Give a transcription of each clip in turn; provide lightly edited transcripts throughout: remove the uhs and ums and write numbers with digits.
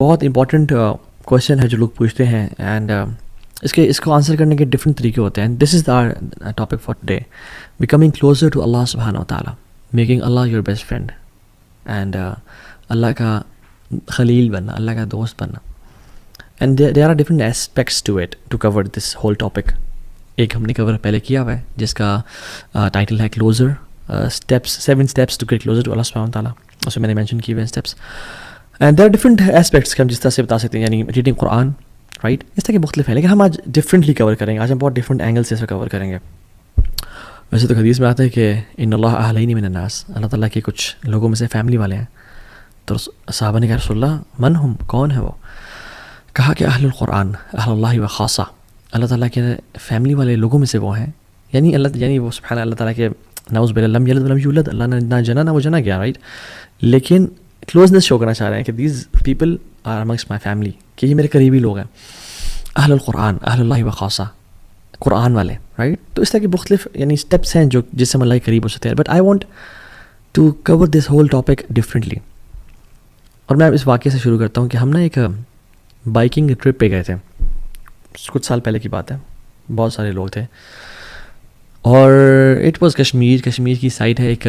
بہت important question ہے جو لوگ پوچھتے ہیں، اینڈ اس کو آنسر کرنے کے ڈفرینٹ طریقے ہوتے ہیں. This is our topic for today, becoming closer to Allah سبحانہ و تعالیٰ، making Allah your best friend, and Allah کا خلیل بننا، اللہ کا دوست بننا. And there are different aspects to it to cover this whole topic. ایک ہم نے کور پہلے کیا ہوا ہے جس کا ٹائٹل ہے closer steps, 7 steps to get closer to Allah سبحانہ و تعالیٰ. اس میں میں نے مینشن کیے ہوئے steps, and there are different aspects کہ ہم جس طرح سے بتا سکتے ہیں، یعنی ریڈنگ قرآن، رائٹ، اس طرح کے مختلف ہیں، لیکن ہم آج ڈفرینٹلی کور کریں گے. آج ہم بہت ڈفرینٹ اینگل سے اسے کور کریں گے. ویسے تو حدیث میں آتا ہے کہ ان اللہ اہلین من الناس، اللہ تعالیٰ کے کچھ لوگوں میں سے فیملی والے ہیں. تو صحابہ نے کہا رسول اللہ من ہم، کون ہے وہ؟ کہا کہ اہل القرآن، اہل اللہ و خاصہ، اللہ تعالیٰ کے فیملی والے لوگوں میں سے وہ ہیں. یعنی وہ سبحان اللہ تعالیٰ کے نعوذ باللہ لم یلد ولم یولد، اللہ نے نہ جنا نہ وہ جنا گیا، رائٹ، لیکن کلوزنس شو کرنا چاہ رہے ہیں کہ these people are amongst my family, کہ یہ میرے قریبی لوگ ہیں. اہل القرآن، اہل اللہ و خاصہ، قرآن والے، رائٹ. تو اس طرح کے مختلف یعنی اسٹیپس ہیں جو جس سے ہم اللہ کے قریب ہو سکتے ہیں. But I want to cover this whole topic differently. اور میں اس واقعے سے شروع کرتا ہوں کہ ہم نا ایک بائکنگ ٹرپ پہ گئے تھے، کچھ سال پہلے کی بات ہے. بہت سارے لوگ تھے، اور اٹ واز کشمیر کی سائڈ ہے. ایک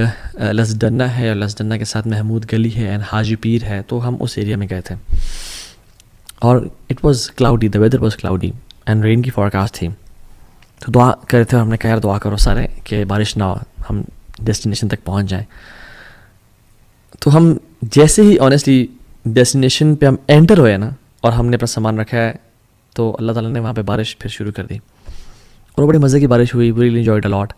لسدنہ ہے، اور لسدنہ کے ساتھ محمود گلی ہے اینڈ حاجی پیر ہے. تو ہم اس ایریا میں گئے تھے، اور it was cloudy, the weather was cloudy and rain کی فورکاسٹ تھی. تو دعا کرے تھے، اور ہم نے کہا یار دعا کرو سارے کہ بارش نہ ہو، ہم ڈیسٹینیشن تک پہنچ جائیں. تو ہم جیسے ہی آنیسٹلی ڈیسٹینیشن پہ ہم انٹر ہوئے نا، اور ہم نے اپنا سامان رکھا ہے، تو اللہ تعالیٰ نے وہاں پہ بارش پھر شروع کر دی، اور بڑے مزے کی بارش ہوئی. وی ریلی انجوائڈ اے لاٹ.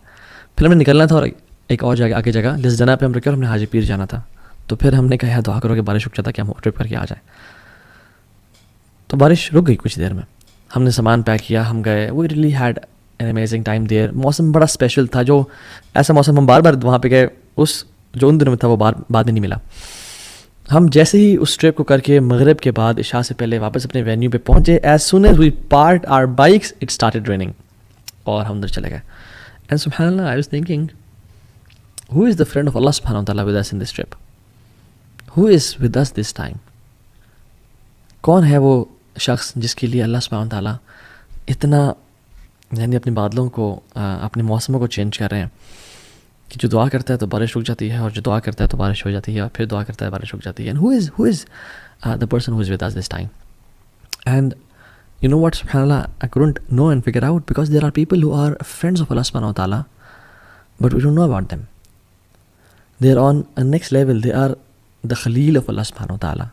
پھر ہم نے نکلنا تھا، اور ایک اور جگہ آگے جگہ لسدنہ پہ ہم رکے، اور ہم نے حاجی پیر جانا تھا. تو پھر ہم نے کہا دعا کرو کہ بارش رک جاتا کہ ہم ٹرپ کر کے آ جائیں. تو بارش رک گئی کچھ دیر میں. ہم نے سامان پیک کیا، ہم گئے. We really had an amazing time there. موسم بڑا اسپیشل تھا، جو ایسا موسم ہم بار بار وہاں پہ گئے، اس جو ان دنوں میں تھا وہ بعد میں نہیں ملا. ہم جیسے ہی اس ٹرپ کو کر کے مغرب کے بعد عشاء سے پہلے واپس اپنے وینیو پہ پہنچے، as soon as we parked our bikes it started raining, اور ہم ادھر چلے گئے. اینڈ سبحان اللہ، I was thinking who is the friend of Allah سبحانہ و تعالیٰ with us in this trip? Who is with us this time? کون ہے وہ شخص جس کے لیے اللہ سبحانہ و تعالیٰ اتنا یعنی اپنے بادلوں کو، اپنے موسموں کو چینج کر رہے ہیں، کہ جو دعا کرتا ہے تو بارش رک جاتی ہے، اور جو دعا کرتا ہے تو بارش ہو جاتی ہے، اور پھر دعا کرتا ہے بارش رک جاتی ہے. And who is the person who is with us this time? And you know what, subhanallah, I couldn't know and figure out, because there are people who are friends of Allah subhanahu wa ta'ala, but we don't know about them. They are on a next level. They are the khalil of Allah subhanahu wa ta'ala.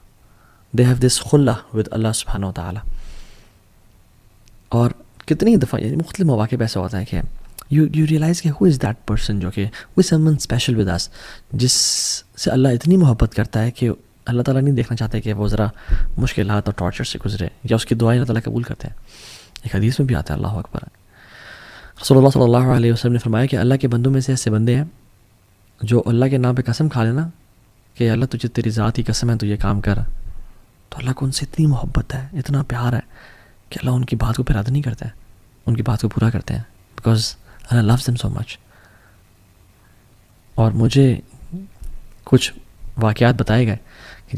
They have this khullah with Allah subhanahu wa ta'ala. اور کتنی دفعہ یعنی مختلف مواقع پہ ایسا ہوتا ہے کہ you realize کہ who is that person، جو کہ who is someone special with us، جس سے اللہ اتنی محبت کرتا ہے کہ اللہ تعالیٰ نہیں دیکھنا چاہتے کہ وہ ذرا مشکلات اور ٹارچر سے گزرے، یا اس کی دعائیں اللہ تعالیٰ قبول کرتے ہیں. ایک حدیث میں بھی آتا ہے، اللہ اکبر، رسول اللہ صلی اللہ علیہ وسلم نے فرمایا کہ اللہ کے بندوں میں سے ایسے بندے ہیں جو اللہ کے نام پہ قسم کھا لینا کہ اللہ تجھے تیری ذات کی قسم ہے تو یہ کام کر، تو اللہ کو ان سے اتنی محبت ہے، اتنا پیار ہے کہ اللہ ان کی بات کو پھر رد نہیں کرتا ہے، ان کی بات کو پورا کرتے ہیں، because Allah loves them so much. اور مجھے کچھ واقعات بتائے گئے کہ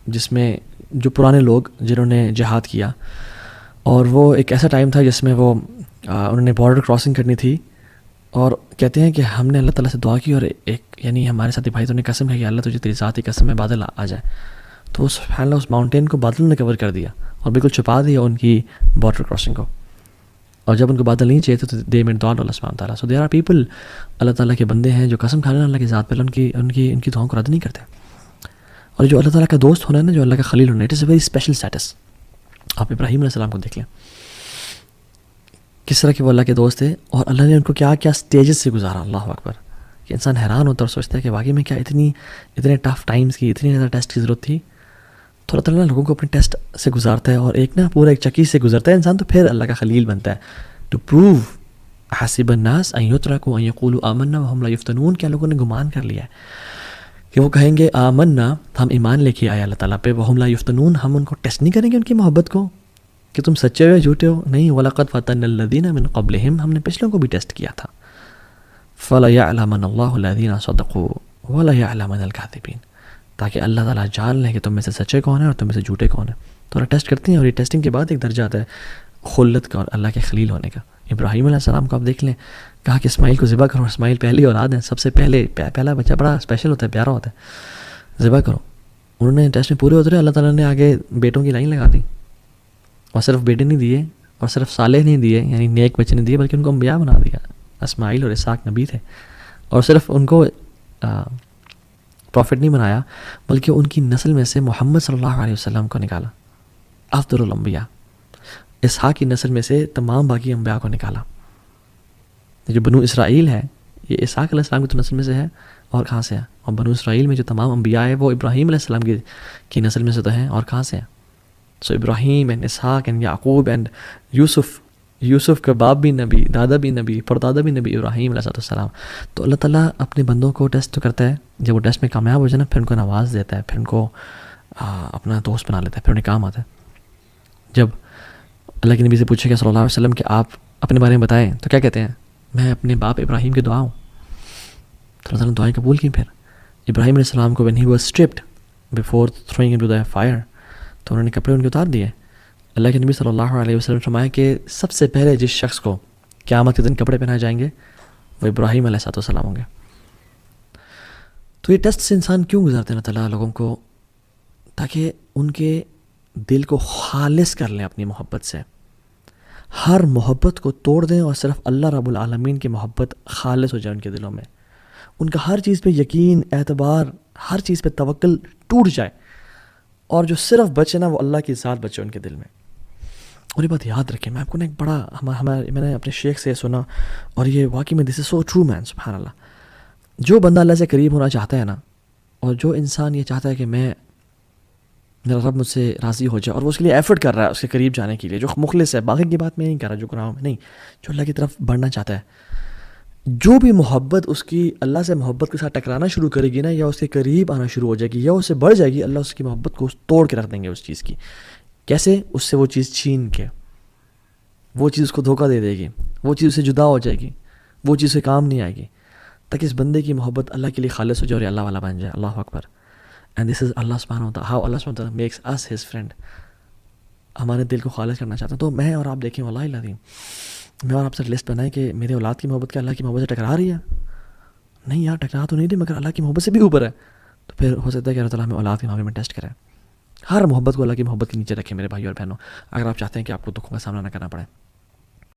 جس میں جو پرانے لوگ جنہوں نے جہاد کیا، اور وہ ایک ایسا ٹائم تھا جس میں وہ انہوں نے بارڈر کراسنگ کرنی تھی، اور کہتے ہیں کہ ہم نے اللہ تعالیٰ سے دعا کی، اور ایک یعنی ہمارے ساتھی بھائی تو نے قسم ہے کہ اللہ تجھے تیری ذاتی قسم ہے بادل آ جائے، تو سبحان اللہ اس ماؤنٹین کو بادل نے کور کر دیا اور بالکل چھپا دیا ان کی بارڈر کراسنگ کو. اور جب ان کو بادل نہیں چاہیے تھے تو دے میڈ دعا اللہ سبحانہ تعالیٰ. سو دیر آر پیپل، اللہ تعالیٰ کے بندے ہیں جو قسم کھانے اللہ کی ذات پر ان کی دعاؤں کو رد نہیں کرتے. اور جو اللہ تعالیٰ کا دوست ہونا ہے نا، جو اللہ کا خلیل ہونا ہے، it is a very special status. آپ ابراہیم علیہ السلام کو دیکھ لیں، کس طرح کے وہ اللہ کے دوست تھے، اور اللہ نے ان کو کیا کیا اسٹیجز سے گزارا. اللہ اکبر، کہ انسان حیران ہوتا ہے اور سوچتا ہے کہ واقعی میں کیا اتنے ٹف ٹائمس کی، اتنی زیادہ ٹیسٹ کی ضرورت تھی. تو اللہ تعالیٰ لوگوں کو اپنے ٹیسٹ سے گزارتا ہے، اور ایک پورا ایک چکی سے گزرتا ہے انسان، تو پھر اللہ کا خلیل بنتا ہے. ٹو پروو حسب الناس ان یترکوا ان یقولوا آمنا وہم لا یفتنون، کیا لوگوں نے گمان کر لیا ہے کہ وہ کہیں گے آمنا، ہم ایمان لے کے آئے اللہ تعالیٰ پہ، وہم لا یفتنون، ہم ان کو ٹیسٹ نہیں کریں گے ان کی محبت کو کہ تم سچے ہو یا جھوٹے ہو. نہیں، وَلَقَدْ فَتَنَّ الَّذِينَ مِن قَبْلِهِمْ، ہم نے پچھلوں کو بھی ٹیسٹ کیا تھا. فَلَيَعْلَمَنَّ اللَّهُ الَّذِينَ صَدَقُوا وَلَيَعْلَمَنَّ الْكَاذِبِينَ، تاکہ اللہ تعالیٰ جان لیں کہ تم میں سے سچے کون ہیں اور تم میں سے جھوٹے کون ہیں. تو اللہ ٹیسٹ کرتے ہیں, اور یہ ٹیسٹنگ کے بعد ایک درجہ آتا ہے خلت کا اور اللہ کے خلیل ہونے کا. ابراہیم علیہ السلام کو آپ دیکھ لیں, کہا کہ اسماعیل کو ذبح کرو. اسماعیل پہلی اولاد ہیں, سب سے پہلا بچہ بڑا اسپیشل ہوتا ہے, پیارا ہوتا ہے, ذبح کرو. انہوں نے ٹیسٹ میں پورے اترے, اللہ تعالیٰ نے آگے بیٹوں کی لائن لگا دی, اور صرف بیٹے نہیں دیے, اور صرف صالح نہیں دیے, یعنی نیک بچے نہیں دیے, بلکہ ان کو انبیاء بنا دیا. اسماعیل اور اسحاق نبی تھے, اور صرف ان کو پروفٹ نہیں بنایا, بلکہ ان کی نسل میں سے محمد صلی اللہ علیہ وسلم کو نکالا, افضل الانبیاء. اسحاق کی نسل میں سے تمام باقی انبیاء کو نکالا. جو بنو اسرائیل ہے یہ اسحاق علیہ السلام کی تو نسل میں سے ہے, اور کہاں سے ہے؟ اور بنو اسرائیل میں جو تمام انبیاء ہیں وہ ابراہیم علیہ السلام کی نسل میں سے تو ہیں, اور کہاں سے ہیں؟ So Ibrahim and Ishaq and Yaqub and Yusuf کا باپ بھی نبی, دادا بھی نبی, پردادا بھی نبی, ابراہیم علیہ السلام. تو اللہ تعالیٰ اپنے بندوں کو ٹیسٹ کرتا ہے, جب وہ ٹیسٹ میں کامیاب ہو جائے نا, پھر ان کو نواز دیتا ہے, پھر ان کو اپنا دوست بنا لیتا ہے, پھر انہیں کام آتا ہے. جب اللہ کے نبی سے پوچھے گا صلی اللہ علیہ وسلم کہ آپ اپنے بارے میں بتائیں, تو کیا کہتے ہیں؟ میں اپنے باپ ابراہیم کی دعا ہوں. تو اللہ تعالیٰ نے دعائیں قبول کی. پھر ابراہیم علیہ السلام کو when he was stripped before throwing into the fire, تو انہوں نے کپڑے ان کے اتار دیے. اللہ کے نبی صلی اللہ علیہ وسلم نے فرمایا کہ سب سے پہلے جس شخص کو قیامت کے دن کپڑے پہنائے جائیں گے وہ ابراہیم علیہ السلام ہوں گے. تو یہ ٹیسٹ سے انسان کیوں گزارتے ہیں اللہ تعالیٰ لوگوں کو؟ تاکہ ان کے دل کو خالص کر لیں اپنی محبت سے, ہر محبت کو توڑ دیں, اور صرف اللہ رب العالمین کی محبت خالص ہو جائے ان کے دلوں میں. ان کا ہر چیز پہ یقین, اعتبار, ہر چیز پہ توکل ٹوٹ جائے, اور جو صرف بچے نا وہ اللہ کی ذات بچے ان کے دل میں. اور یہ بات یاد رکھیں, میں آپ کو نا ایک بڑا میں نے اپنے شیخ سے سنا, اور یہ واقعی میں دس از سو ٹرو مین, سبحان اللہ. جو بندہ اللہ سے قریب ہونا چاہتا ہے نا, اور جو انسان یہ چاہتا ہے کہ میرا رب مجھ سے راضی ہو جائے, اور وہ اس کے لیے ایفرٹ کر رہا ہے اس کے قریب جانے کے لیے, جو مخلص ہے, باقی کی بات میں نہیں کر رہا جو گناہوں میں نہیں, جو اللہ کی طرف بڑھنا چاہتا ہے, جو بھی محبت اس کی اللہ سے محبت کے ساتھ ٹکرانا شروع کرے گی نا, یا اس کے قریب آنا شروع ہو جائے گی, یا اس سے بڑھ جائے گی, اللہ اس کی محبت کو توڑ کے رکھ دیں گے اس چیز کی. کیسے؟ اس سے وہ چیز چھین کے, وہ چیز اس کو دھوکہ دے دے گی, وہ چیز اس سے جدا ہو جائے گی, وہ چیز سے کام نہیں آئے گی, تاکہ اس بندے کی محبت اللہ کے لیے خالص ہو جائے اور اللہ والا بن جائے. اللہ اکبر. اینڈ دس از اللہ سبحانہ و تعالیٰ, ہاؤ اللہ سبحانہ و تعالیٰ میکس اس ہز فرینڈ. ہمارے دل کو خالص کرنا چاہتا ہوں. تو میں اور آپ دیکھیں, واللہ العظیم میں اور آپ سے لسٹ بنائیں کہ میرے اولاد کی محبت کیا اللہ کی محبت سے ٹکرا رہی ہے؟ نہیں یار, ٹکرا تو نہیں رہی, مگر اللہ کی محبت سے بھی اوپر ہے. تو پھر ہو سکتا ہے کہ اللہ تعالیٰ ہمیں اولاد کے معاملے میں ٹیسٹ کرے. ہر محبت کو اللہ کی محبت کے نیچے رکھیں میرے بھائی اور بہنوں, اگر آپ چاہتے ہیں کہ آپ کو دکھوں کا سامنا نہ کرنا پڑے.